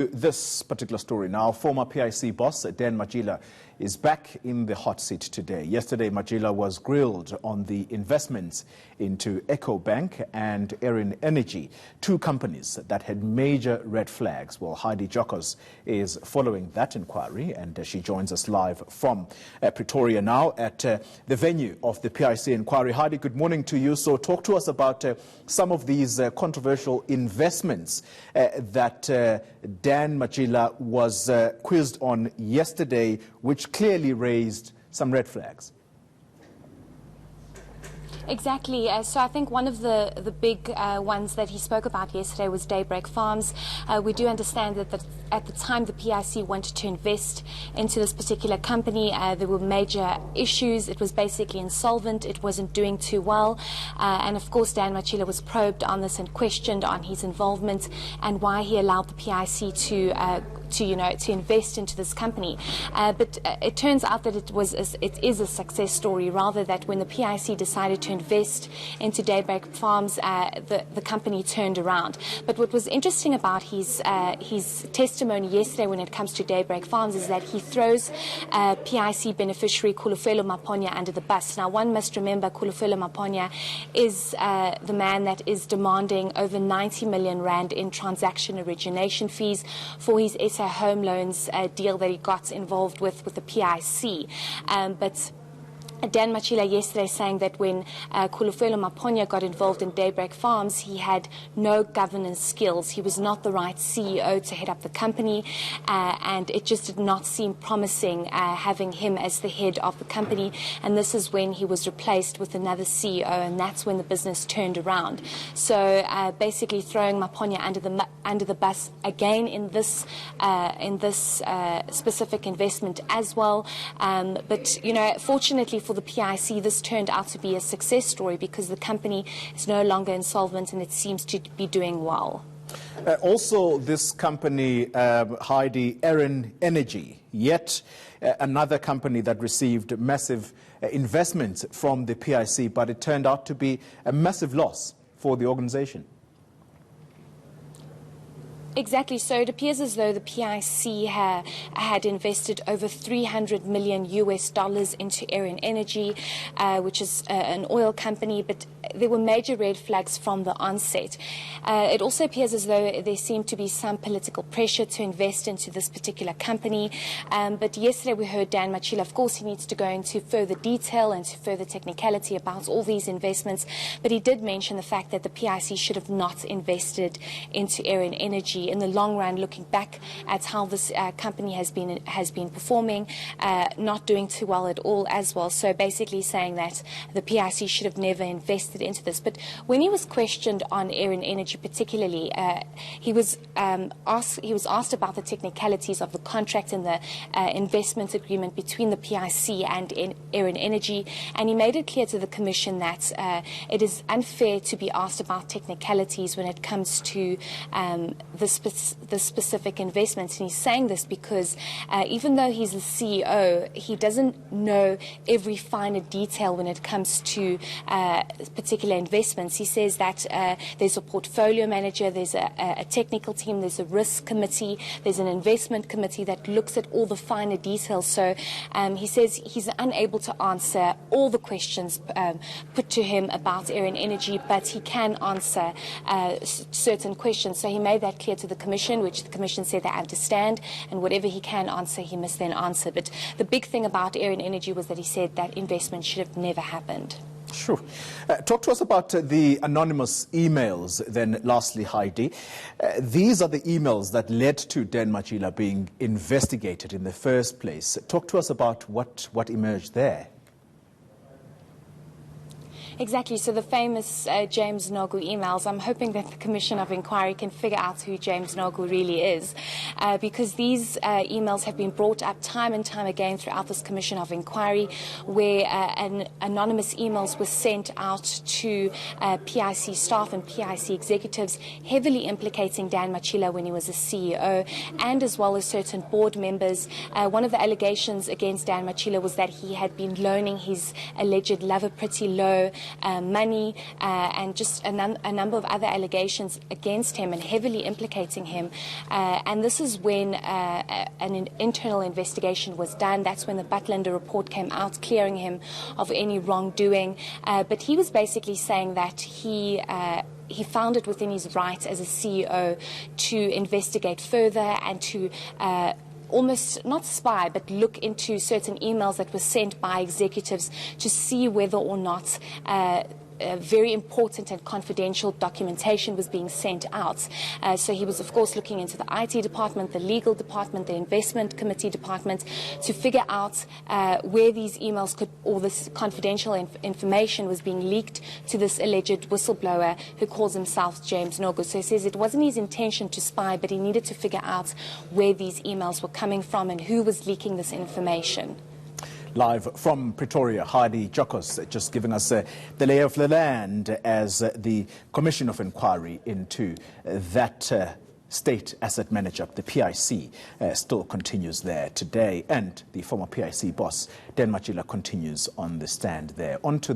This particular story now, former PIC boss Dan Matjila is back in the hot seat today. Yesterday, Matjila was grilled on the investments into EcoBank and Erin Energy, two companies that had major red flags. Well, Heidi Giokos is following that inquiry, and she joins us live from Pretoria now at the venue of the PIC inquiry. Heidi, good morning to you. So talk to us about some of these controversial investments that Dan Matjila was quizzed on yesterday, which clearly raised some red flags. Exactly. So I think one of the big ones that he spoke about yesterday was Daybreak Farms. We do understand that at the time the PIC wanted to invest into this particular company, there were major issues. It was basically insolvent. It wasn't doing too well. And of course, Dan Matjila was probed on this and questioned on his involvement and why he allowed the PIC to invest into this company. But it turns out that it is a success story, rather that when the PIC decided to invest into Daybreak Farms, the company turned around. But what was interesting about his testimony yesterday when it comes to Daybreak Farms is that he throws PIC beneficiary Kulufelo Maponya under the bus. Now, one must remember Kulufelo Maponya is the man that is demanding over 90 million rand in transaction origination fees for his SA home loans deal that he got involved with the PIC. But Dan Matjila yesterday saying that when Kulufelo Maponya got involved in Daybreak Farms, he had no governance skills. He was not the right CEO to head up the company, and it just did not seem promising having him as the head of the company. And this is when he was replaced with another CEO, and that's when the business turned around. So basically throwing Maponya under the bus again in this specific investment as well. But fortunately for the PIC, this turned out to be a success story because the company is no longer insolvent and it seems to be doing well. Also, this company, Heidi, Erin Energy, yet another company that received massive investments from the PIC, but it turned out to be a massive loss for the organization. Exactly. So it appears as though the PIC had invested over $300 million into Erin Energy, which is an oil company, but there were major red flags from the onset. It also appears as though there seemed to be some political pressure to invest into this particular company. But yesterday we heard Dan Matjila. Of course, he needs to go into further detail and further technicality about all these investments, but he did mention the fact that the PIC should have not invested into Erin Energy. In the long run, looking back at how this company has been performing, not doing too well at all as well. So basically saying that the PIC should have never invested into this. But when he was questioned on Erin Energy particularly, he was asked about the technicalities of the contract and the investment agreement between the PIC and Erin Energy, and he made it clear to the Commission that it is unfair to be asked about technicalities when it comes to the specific investments. And he's saying this because even though he's the CEO, he doesn't know every finer detail when it comes to particular investments. He says that there's a portfolio manager, there's a technical team, there's a risk committee, there's an investment committee that looks at all the finer details. So he says he's unable to answer all the questions put to him about Erin Energy, but he can answer certain questions. So he made that clear to the Commission, which the Commission said they understand, and whatever he can answer, he must then answer. But the big thing about Erin Energy was that he said that investment should have never happened. Sure. Talk to us about the anonymous emails then, lastly, Heidi. These are the emails that led to Dan Matjila being investigated in the first place. Talk to us about what emerged there. Exactly. So the famous James Nogu emails, I'm hoping that the Commission of Inquiry can figure out who James Nogu really is, because these emails have been brought up time and time again throughout this Commission of Inquiry, where anonymous emails were sent out to PIC staff and PIC executives, heavily implicating Dan Matjila when he was a CEO, and as well as certain board members. One of the allegations against Dan Matjila was that he had been loaning his alleged lover Pretty Low money, and just a number of other allegations against him and heavily implicating him. And this is is when an internal investigation was done. That's when the Butlander report came out, clearing him of any wrongdoing. But he was basically saying that he found it within his rights as a CEO to investigate further and to almost not spy, but look into certain emails that were sent by executives to see whether or not very important and confidential documentation was being sent out. So he was, of course, looking into the IT department, the legal department, the investment committee department to figure out where these emails could, or this confidential information was being leaked to this alleged whistleblower who calls himself James Nogu. So he says it wasn't his intention to spy, but he needed to figure out where these emails were coming from and who was leaking this information. Live from Pretoria, Heidi Giokos just giving us the lay of the land as the Commission of Inquiry into that state asset manager, the PIC, still continues there today. And the former PIC boss, Dan Matjila, continues on the stand there. On to